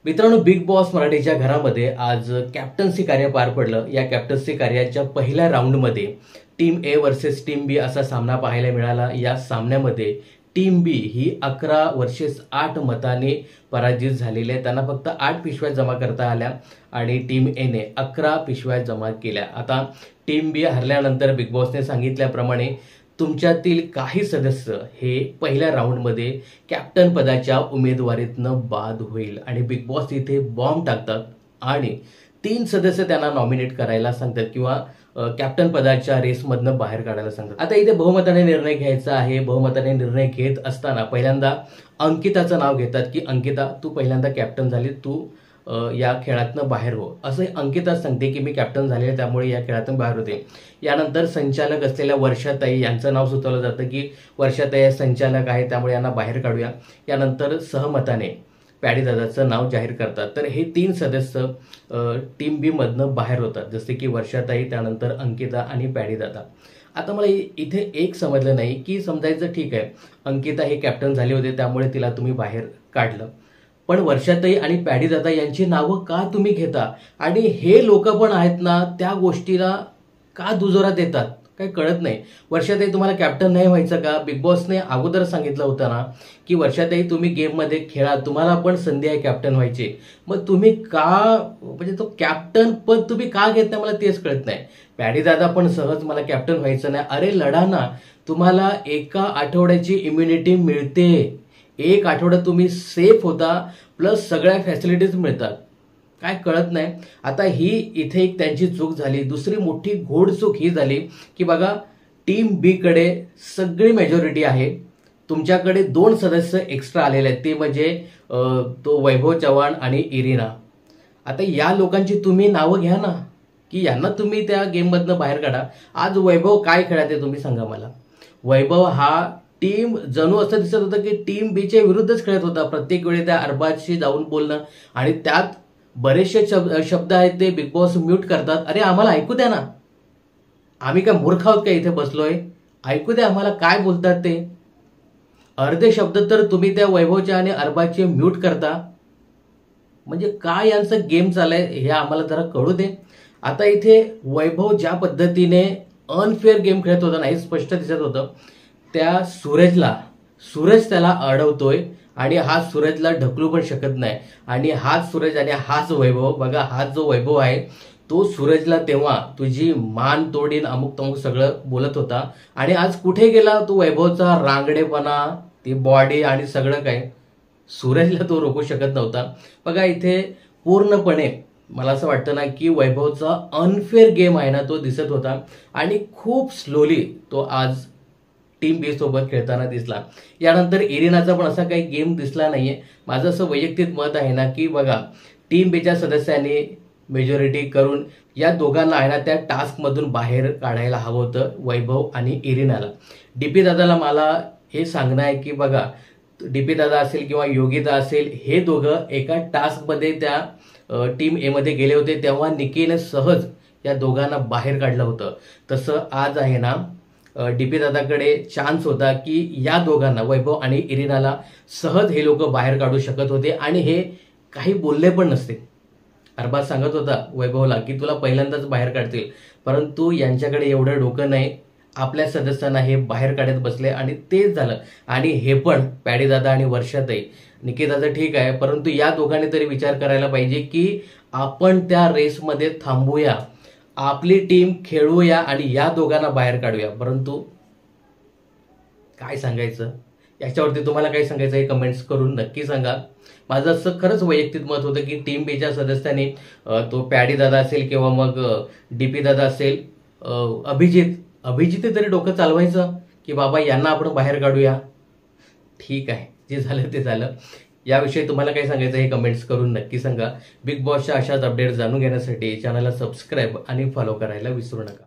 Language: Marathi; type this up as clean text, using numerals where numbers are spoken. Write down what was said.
मित्रांनो, बिग बॉस मराठीच्या घरामध्ये आज कॅप्टन्सी कार्य पार पडलं। या कॅप्टन्सी कार्याच्या पहिल्या राऊंडमध्ये टीम ए वर्सेस टीम बी असा सामना पाहायला मिळाला। या सामन्यामध्ये टीम बी ही 11 वर्सेस 8 मताने पराजित झालेली आहे। त्यांना फक्त 8 पिशव्या जमा करता आल्या आणि टीम ए ने 11 पिशव्या जमा केल्या। आता टीम बी हरल्यानंतर बिग बॉसने सांगितल्याप्रमाणे तुमच्यातील काही सदस्य हे पहिल्या राऊंडमध्ये कॅप्टन पदाच्या उमेदवारीतनं बाद होईल आणि बिग बॉस इथे बॉम्ब टाकतात आणि 3 सदस्य त्यांना नॉमिनेट करायला सांगतात किंवा कॅप्टन पदाच्या रेसमधनं बाहेर काढायला सांगतात। आता इथे बहुमताने निर्णय घ्यायचा आहे। बहुमताने निर्णय घेत असताना पहिल्यांदा अंकिताचं नाव घेतात की अंकिता, तू पहिल्यांदा कॅप्टन झाली, तू या खेळातनं बाहेर हो, असं अंकिता सांगते की मी कॅप्टन झाले त्यामुळे या खेळातून बाहेर होते। यानंतर संचालक असलेल्या वर्षाताई यांचं नाव सुचवलं जातं की वर्षाताई संचालक आहे त्यामुळे यांना बाहेर काढूया। यानंतर सहमताने पॅडी दादाचं नाव जाहीर करतात। तर हे 3 सदस्य टीम बी मधनं बाहेर होतात, जसे की वर्षाताई, त्यानंतर अंकिता आणि पॅडी दादा। आता मला इथे एक समजलं नाही की समजायचं ठीक आहे अंकिता हे कॅप्टन झाले होते त्यामुळे तिला तुम्ही बाहेर काढलं, पण वर्षाताई आणि पॅडी दादा यांची नावं का तुम्ही घेता आणि हे लोक पण आहेत ना त्या गोष्टीला का दुजोरा देतात काही कळत नाही। वर्षाताई तुम्हाला कॅप्टन नाही व्हायचं का? बिग बॉसने अगोदर सांगितलं होतं ना की वर्षाताई तुम्ही गेममध्ये खेळा, तुम्हाला पण संधी आहे कॅप्टन व्हायची, मग तुम्ही का म्हणजे तो कॅप्टन पद तुम्ही का घेत नाही मला तेच कळत नाही। पॅडी दादा पण सहज मला कॅप्टन व्हायचं नाही, अरे लढा ना, तुम्हाला एका आठवड्याची इम्युनिटी मिळते, 1 आठवडा तुम्ही सेफ होता प्लस सगळ्या फॅसिलिटीज मिळतात, काय कळत नाही। आता ही इथे एक त्यांची चूक झाली। दुसरी मोठी घोड चूक ही झाली की बघा टीम बी कडे सगळी मेजॉरिटी आहे, तुमच्याकडे 2 सदस्य एक्स्ट्रा आलेले आहेत, ते म्हणजे तो वैभव चव्हाण आणि इरिना। आता या लोकांची तुम्ही नावं घ्या ना की यांना तुम्ही त्या गेम मधनं बाहेर काढा। आज वैभव काय खेळात ते तुम्ही सांगा मला। वैभव हा टीम जणू असं दिसत होतं की टीम बीच्या विरुद्धच खेळत होता। प्रत्येक वेळी त्या अरबाजशी जाऊन बोलणं आणि त्यात बरेचसे शब्द आहेत ते बिग बॉस म्यूट करतात। अरे आम्हाला ऐकू द्या ना, आम्ही काय मूर्ख आहोत का इथे बसलोय? ऐकू द्या आम्हाला काय बोलतात ते। अर्धे शब्द तर तुम्ही त्या वैभवच्या आणि अरबाजचे म्यूट करता, म्हणजे काय यांचं गेम चाललंय हे आम्हाला जरा कळू दे। आता इथे वैभव ज्या पद्धतीने अनफेअर गेम खेळत होता ना हे स्पष्ट दिसत होतं। त्या सूरज त्याला अडवतोय आणि हा सूरजला ढकलू पण शकत नाही आणि हाच सूरज आणि हाच वैभव, बघा हाच जो वैभव आहे तो सूरजला तेव्हा तुझी मान तोडीन अमुक तमुक सगळं बोलत होता आणि आज कुठे गेला तो वैभवचा रांगडेपणा, ती बॉडी आणि सगळं काय, सूरजला तो रोखू शकत नव्हता। बघा इथे पूर्णपणे मला असं वाटतं ना की वैभवचा अनफेअर गेम आहे ना तो दिसत होता आणि खूप स्लोली तो आज टीम बी सोबत खेळताना दिसला। यानंतर इरिनाचा पण असा काही गेम दिसला नाहीये। माझं असं वैयक्तिक मत आहे ना की बघा टीम बीच्या सदस्यांनी मेजॉरिटी करून या दोघांना आहे ना त्या टास्क मधून बाहेर काढायला हवं होतं, वैभव आणि इरिनाला। डीपी दादाला मला हे सांगणं आहे की बघा डीपी दादा असेल किंवा योगिता असेल हे दोघं एका टास्क मध्ये त्या टीम ए मध्ये गेले होते तेव्हा निकीने सहज या दोघांना बाहेर काढलं होतं। तसं आज आहे ना डीपी दादाकडे चान्स होता की या दोघांना वैभव आणि इरिनाला सहज हे लोक बाहेर काढू शकत होते आणि हे काही बोलले पण नसते। अरबाज सांगत होता वैभवला की तुला पहिल्यांदाच बाहेर काढतील, परंतु यांच्याकडे एवढं डोकं नाही, आपल्या सदस्यांना हे बाहेर काढत बसले आणि तेच झालं। आणि हे पण पॅडी दादा आणि वर्षाताई, निकिताचं ठीक आहे, परंतु या दोघांनी तरी विचार करायला पाहिजे की आपण त्या रेसमध्ये थांबूया, आपली टीम खेळूया आणि या दोघांना बाहेर काढूया। परंतु काय सांगायचं याच्यावरती, तुम्हाला काय सांगायचं हे कमेंट्स करून नक्की सांगा। माझं असं खरंच वैयक्तिक मत होतं की टीम बीच्या सदस्यांनी तो पॅडी दादा असेल किंवा मग डीपी दादा असेल, अभिजित तरी डोकं चालवायचं की बाबा यांना आपण बाहेर काढूया। ठीक आहे, जे झालं ते झालं। याविषयी तुम्हाला काय सांगायचं हे कमेंट्स करून नक्की सांगा। बिग बॉसच्या अशाच अपडेट जाणून घेण्यासाठी चॅनलला सबस्क्राईब आणि फॉलो करायला विसरू नका।